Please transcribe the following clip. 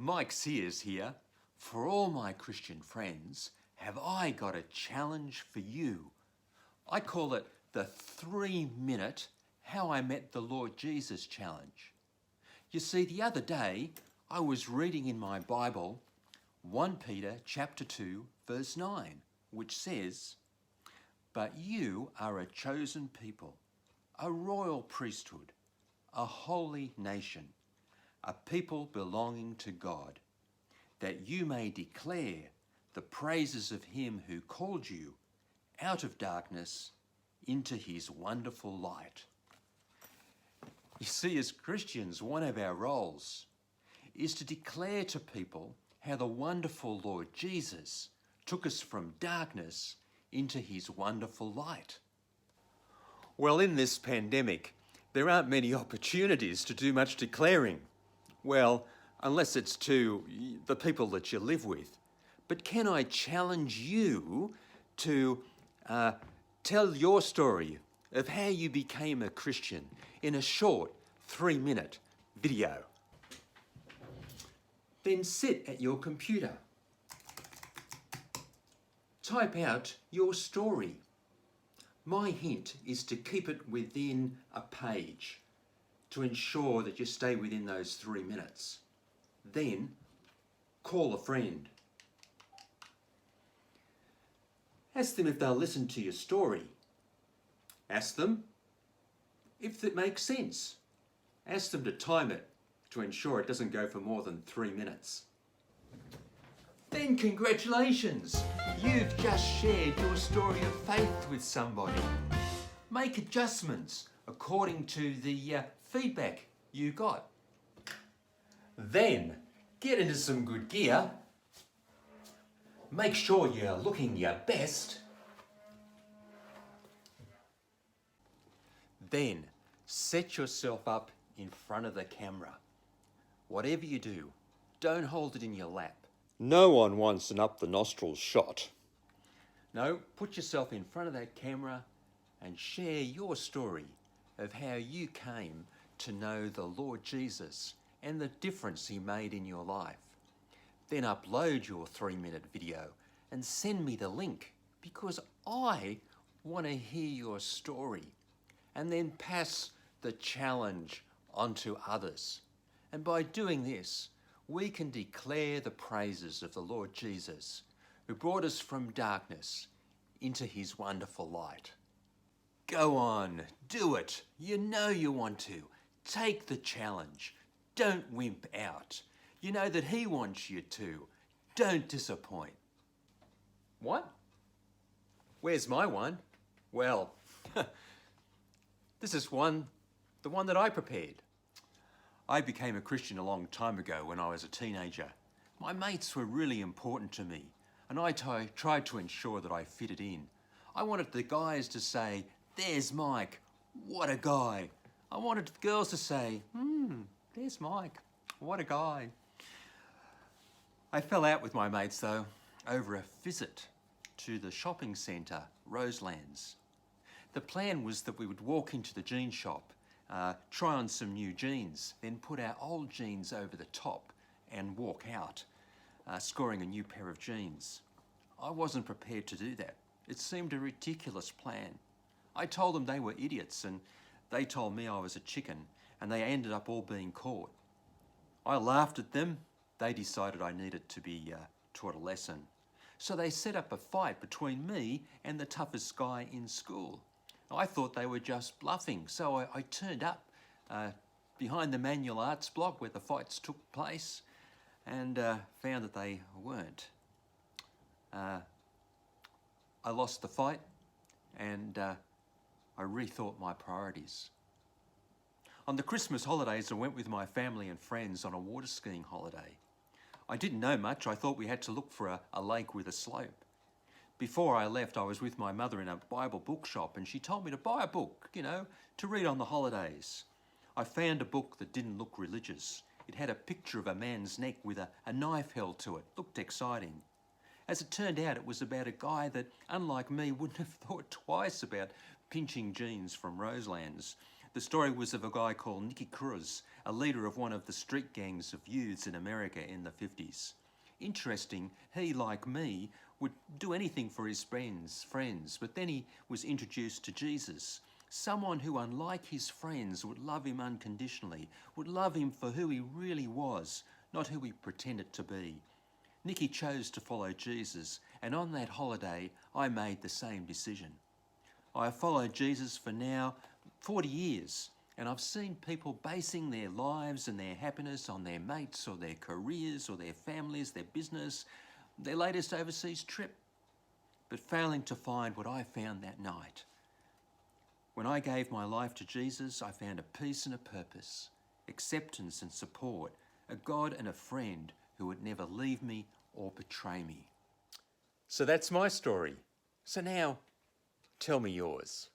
Mike Sears here. For all my Christian friends, have I got a challenge for you? I call it the 3-minute How I Met the Lord Jesus challenge. You see, the other day I was reading in my Bible 1 Peter chapter 2 verse 9, which says, "But you are a chosen people, a royal priesthood, a holy nation, a people belonging to God, that you may declare the praises of him who called you out of darkness into his wonderful light." You see, as Christians, one of our roles is to declare to people how the wonderful Lord Jesus took us from darkness into his wonderful light. Well, in this pandemic, there aren't many opportunities to do much declaring. Well, unless it's to the people that you live with. But can I challenge you to tell your story of how you became a Christian in a short 3-minute video? Then sit at your computer. Type out your story. My hint is to keep it within a page to ensure that you stay within those 3 minutes. Then call a friend. Ask them if they'll listen to your story. Ask them if it makes sense. Ask them to time it to ensure it doesn't go for more than 3 minutes. Then congratulations! You've just shared your story of faith with somebody. Make adjustments according to the feedback you got. Then get into some good gear. Make sure you're looking your best. Then set yourself up in front of the camera. Whatever you do, don't hold it in your lap. No one wants an up the nostrils shot. No, put yourself in front of that camera and share your story of how you came to know the Lord Jesus and the difference he made in your life. Then upload your 3-minute video and send me the link, because I want to hear your story, and then pass the challenge on to others. And by doing this, we can declare the praises of the Lord Jesus, who brought us from darkness into his wonderful light. Go on, do it. You know you want to. Take the challenge. Don't wimp out. You know that he wants you to. Don't disappoint. What? Where's my one? Well, this is the one that I prepared. I became a Christian a long time ago when I was a teenager. My mates were really important to me, and I tried to ensure that I fitted in. I wanted the guys to say, "There's Mike, what a guy." I wanted the girls to say, "There's Mike, what a guy." I fell out with my mates though over a visit to the shopping centre, Roselands. The plan was that we would walk into the jean shop, try on some new jeans, then put our old jeans over the top and walk out, scoring a new pair of jeans. I wasn't prepared to do that. It seemed a ridiculous plan. I told them they were idiots, and they told me I was a chicken, and they ended up all being caught. I laughed at them. They decided I needed to be taught a lesson. So they set up a fight between me and the toughest guy in school. I thought they were just bluffing, so I turned up behind the manual arts block where the fights took place, and found that they weren't. I lost the fight, and I rethought my priorities. On the Christmas holidays, I went with my family and friends on a water skiing holiday. I didn't know much. I thought we had to look for a lake with a slope. Before I left, I was with my mother in a Bible bookshop, and she told me to buy a book, to read on the holidays. I found a book that didn't look religious. It had a picture of a man's neck with a knife held to it. Looked exciting. As it turned out, it was about a guy that, unlike me, wouldn't have thought twice about pinching jeans from Roselands. The story was of a guy called Nicky Cruz, a leader of one of the street gangs of youths in America in the 50s. Interesting, he, like me, would do anything for his friends, but then he was introduced to Jesus, someone who, unlike his friends, would love him unconditionally, would love him for who he really was, not who he pretended to be. Nicky chose to follow Jesus, and on that holiday, I made the same decision. I have followed Jesus for now 40 years, and I've seen people basing their lives and their happiness on their mates or their careers or their families, their business, their latest overseas trip, but failing to find what I found that night. When I gave my life to Jesus, I found a peace and a purpose, acceptance and support, a God and a friend who would never leave me or betray me. So that's my story. So now, tell me yours.